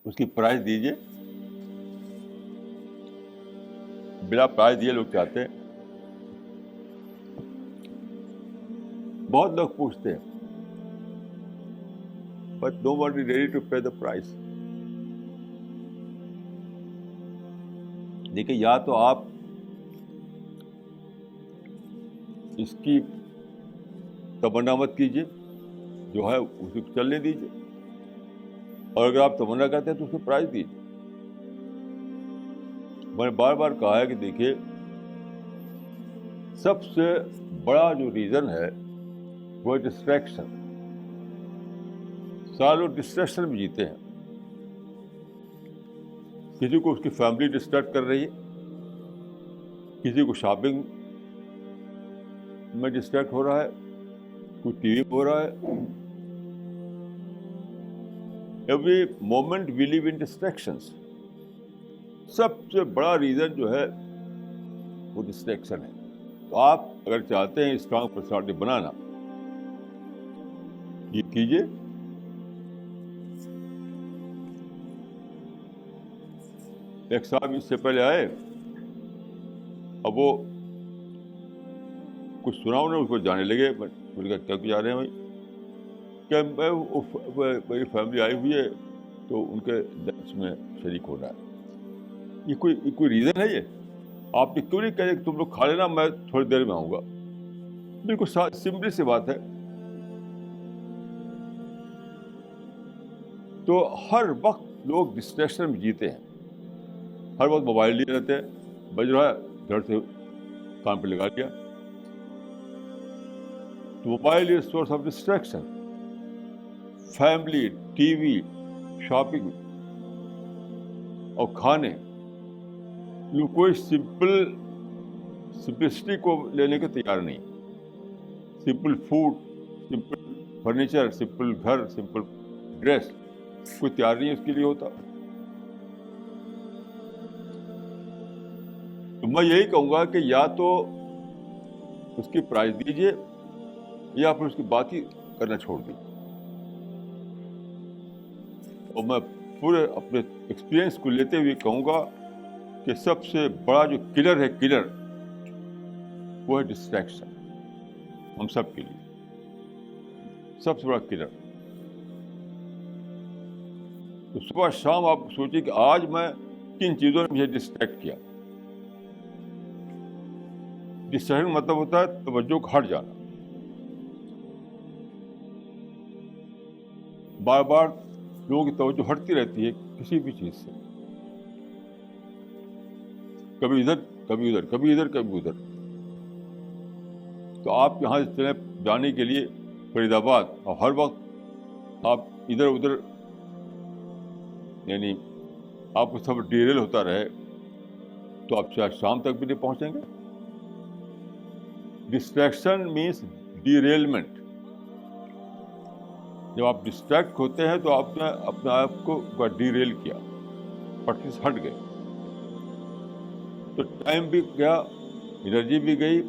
اس کی پرائز دیجیے. بلا پرائز دیے لوگ چاہتے ہیں. بہت لوگ پوچھتے ہیں but no one is ready to pay the price. دیکھیے یا تو آپ اس کی تمنا مت کیجیے, جو ہے اسی کو چلنے دیجیے, اور اگر آپ تمنا کرتے ہیں تو اس کو پرائز دیجیے. میں نے بار بار کہا ہے کہ دیکھیے سب سے بڑا جو ریزن ہے وہ ڈسٹریکشن. سارے لوگ ڈسٹریکشن میں جیتے ہیں. کسی کو اس کی فیملی ڈسٹریکٹ کر رہی ہے, کسی کو شاپنگ میں ڈسٹریکٹ ہو رہا ہے, کوئی ٹی وی ہو رہا ہے. Every moment we live in distractions. سب سے بڑا ریزن جو ہے وہ ڈسٹریکشن ہے. تو آپ اگر چاہتے ہیں اسٹرانگ پرسنالٹی بنانا, یہ کیجیے. ایک صاحب اس سے پہلے آئے, اب وہ کچھ سنا انہوں نے, اس کو جانے لگے. میں نے کہا کیا جا رہے ہیں بھائی؟ کہ میری فیملی آئی ہوئی ہے تو ان کے لنچ میں شریک ہونا ہے. یہ کوئی ریزن ہے؟ یہ آپ نے کیوں نہیں کہے کہ تم لوگ کھا لینا, میں تھوڑی دیر میں آؤں گا؟ بالکل سمپل سی بات ہے. تو ہر وقت لوگ ڈسٹریکشن میں جیتے ہیں. ہر وقت موبائل لیے رہتے ہیں, بج رہا ہے گھر سے کان پہ لگا لیا. تو mobile is source of distraction. Family, T V, shopping اور کھانے, یہ کوئی سمپلسٹی کو لینے کے تیار نہیں. Simple food, simple furniture, simple گھر, سمپل ڈریس, کوئی تیار نہیں اس کے لیے ہوتا. تو میں یہی کہوں گا کہ یا تو اس کی پرائز دیجیے یا پھر اس کی بات ہی کرنا چھوڑ دیجیے. اور میں پورے اپنے ایکسپیرئنس کو لیتے ہوئے کہوں گا کہ سب سے بڑا جو کلر وہ ہے ڈسٹریکشن. ہم سب کے لیے سب سے بڑا کلر. تو صبح شام آپ سوچیں کہ آج میں کن چیزوں نے مجھے ڈسٹریکٹ کیا. ڈسٹریکشن مطلب ہوتا ہے توجہ کو ہٹ جانا. بار بار لوگوں کی توجہ ہٹتی رہتی ہے کسی بھی چیز سے, کبھی ادھر کبھی ادھر, کبھی ادھر کبھی ادھر. تو آپ یہاں سے چلے جانے کے لیے فرید آباد, اور ہر وقت آپ ادھر ادھر, یعنی آپ کو سب ڈیریل ہوتا رہے تو آپ شاید شام تک بھی نہیں پہنچیں گے. Distraction means derailment. جب آپ ڈسٹریکٹ ہوتے ہیں تو آپ نے اپنے آپ کو ڈیریل کیا, پٹری سے ہٹ گئے. تو ٹائم بھی گیا, انرجی بھی گئی,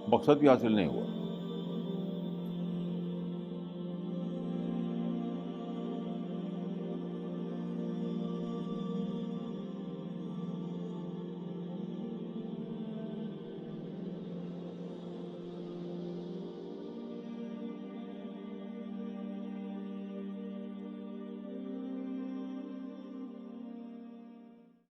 مقصد بھی حاصل نہیں ہوا.